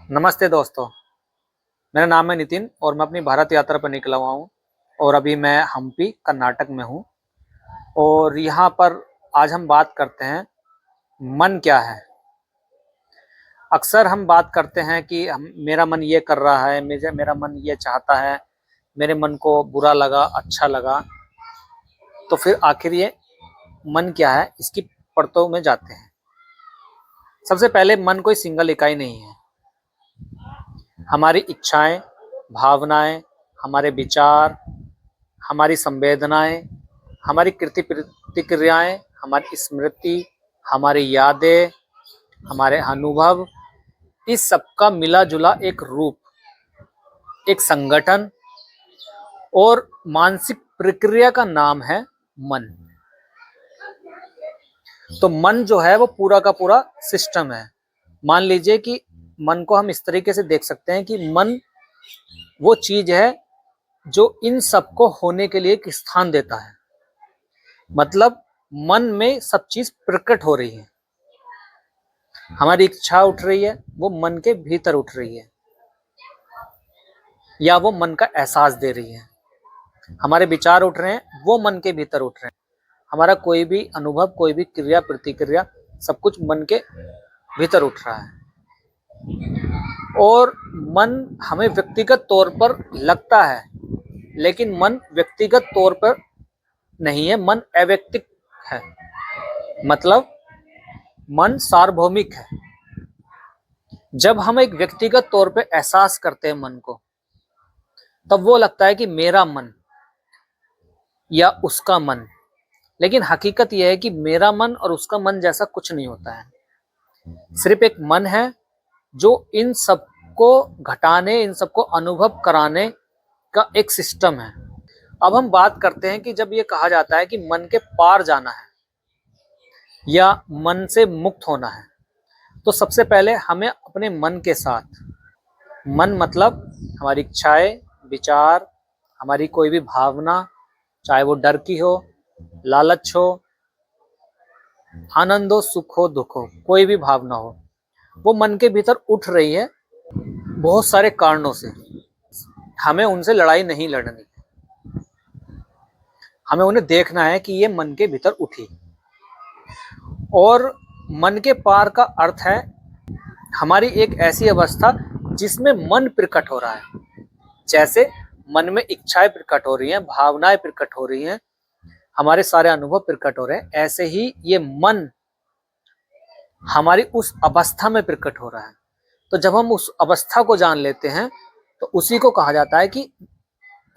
नमस्ते दोस्तों, मेरा नाम है नितिन और मैं अपनी भारत यात्रा पर निकला हुआ हूँ। और अभी मैं हम्पी कर्नाटक में हूँ। और यहाँ पर आज हम बात करते हैं मन क्या है। अक्सर हम बात करते हैं कि मेरा मन ये कर रहा है, मेरा मन ये चाहता है, मेरे मन को बुरा लगा, अच्छा लगा। तो फिर आखिर ये मन क्या है, इसकी परतों में जाते हैं। सबसे पहले मन कोई सिंगल इकाई नहीं है। हमारी इच्छाएं, भावनाएं, हमारे विचार, हमारी संवेदनाएं, हमारी कृति प्रतिक्रियाएं, हमारी स्मृति, हमारी यादें, हमारे अनुभव, इस सब का मिला जुला एक रूप, एक संगठन और मानसिक प्रक्रिया का नाम है मन। तो मन जो है वो पूरा का पूरा सिस्टम है। मान लीजिए कि मन को हम इस तरीके से देख सकते हैं कि मन वो चीज है जो इन सबको होने के लिए एक स्थान देता है। मतलब मन में सब चीज प्रकट हो रही है। हमारी इच्छा उठ रही है, वो मन के भीतर उठ रही है, या वो मन का एहसास दे रही है। हमारे विचार उठ रहे हैं, वो मन के भीतर उठ रहे हैं। हमारा कोई भी अनुभव, कोई भी क्रिया प्रतिक्रिया, सब कुछ मन के भीतर उठ रहा है। और मन हमें व्यक्तिगत तौर पर लगता है, लेकिन मन व्यक्तिगत तौर पर नहीं है, मन अव्यक्तिक है। मतलब मन सार्वभौमिक है। जब हम एक व्यक्तिगत तौर पे एहसास करते हैं मन को, तब वो लगता है कि मेरा मन या उसका मन। लेकिन हकीकत यह है कि मेरा मन और उसका मन जैसा कुछ नहीं होता है। सिर्फ एक मन है जो इन सबको घटाने, इन सबको अनुभव कराने का एक सिस्टम है। अब हम बात करते हैं कि जब ये कहा जाता है कि मन के पार जाना है या मन से मुक्त होना है, तो सबसे पहले हमें अपने मन के साथ, मन मतलब हमारी इच्छाएं, विचार, हमारी कोई भी भावना, चाहे वो डर की हो, लालच हो, आनंद हो, सुख हो, दुख हो, कोई भी भावना हो, वो मन के भीतर उठ रही है बहुत सारे कारणों से। हमें उनसे लड़ाई नहीं लड़नी, हमें उन्हें देखना है कि ये मन के भीतर उठी। और मन के पार का अर्थ है हमारी एक ऐसी अवस्था जिसमें मन प्रकट हो रहा है। जैसे मन में इच्छाएं प्रकट हो रही हैं, भावनाएं प्रकट हो रही हैं, हमारे सारे अनुभव प्रकट हो रहे हैं, ऐसे ही ये मन हमारी उस अवस्था में प्रकट हो रहा है। तो जब हम उस अवस्था को जान लेते हैं, तो उसी को कहा जाता है कि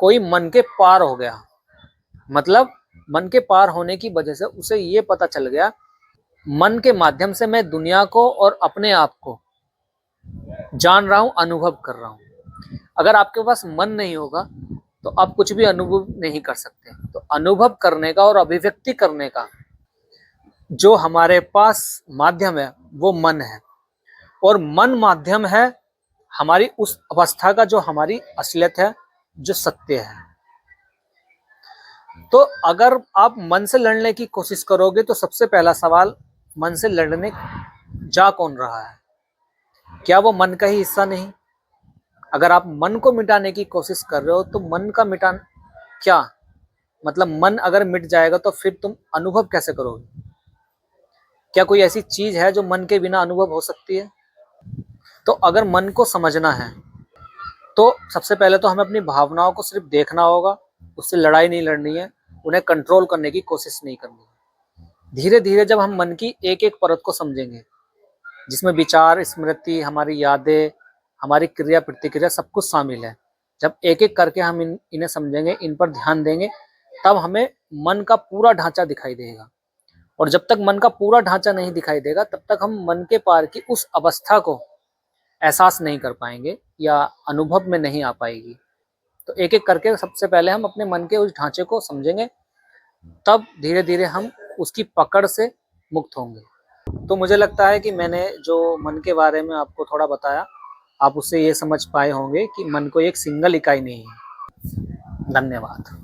कोई मन के पार हो गया। मतलब मन के पार होने की वजह से उसे ये पता चल गया, मन के माध्यम से मैं दुनिया को और अपने आप को जान रहा हूं, अनुभव कर रहा हूं। अगर आपके पास मन नहीं होगा तो आप कुछ भी अनुभव नहीं कर सकते। तो अनुभव करने का और अभिव्यक्ति करने का जो हमारे पास माध्यम है वो मन है। और मन माध्यम है हमारी उस अवस्था का जो हमारी असलियत है, जो सत्य है। तो अगर आप मन से लड़ने की कोशिश करोगे तो सबसे पहला सवाल, मन से लड़ने जा कौन रहा है? क्या वो मन का ही हिस्सा नहीं? अगर आप मन को मिटाने की कोशिश कर रहे हो तो मन का मिटान क्या मतलब, मन अगर मिट जाएगा तो फिर तुम अनुभव कैसे करोगे? क्या कोई ऐसी चीज है जो मन के बिना अनुभव हो सकती है? तो अगर मन को समझना है तो सबसे पहले तो हमें अपनी भावनाओं को सिर्फ देखना होगा, उससे लड़ाई नहीं लड़नी है, उन्हें कंट्रोल करने की कोशिश नहीं करनी है। धीरे धीरे जब हम मन की एक एक परत को समझेंगे, जिसमें विचार, स्मृति, हमारी यादें, हमारी क्रिया प्रतिक्रिया सब कुछ शामिल है, जब एक एक करके हम इन्हें समझेंगे, इन पर ध्यान देंगे, तब हमें मन का पूरा ढांचा दिखाई देगा। और जब तक मन का पूरा ढांचा नहीं दिखाई देगा, तब तक हम मन के पार की उस अवस्था को एहसास नहीं कर पाएंगे या अनुभव में नहीं आ पाएगी। तो एक एक करके सबसे पहले हम अपने मन के उस ढांचे को समझेंगे, तब धीरे धीरे हम उसकी पकड़ से मुक्त होंगे। तो मुझे लगता है कि मैंने जो मन के बारे में आपको थोड़ा बताया, आप उससे ये समझ पाए होंगे कि मन को एक सिंगल इकाई नहीं है। धन्यवाद।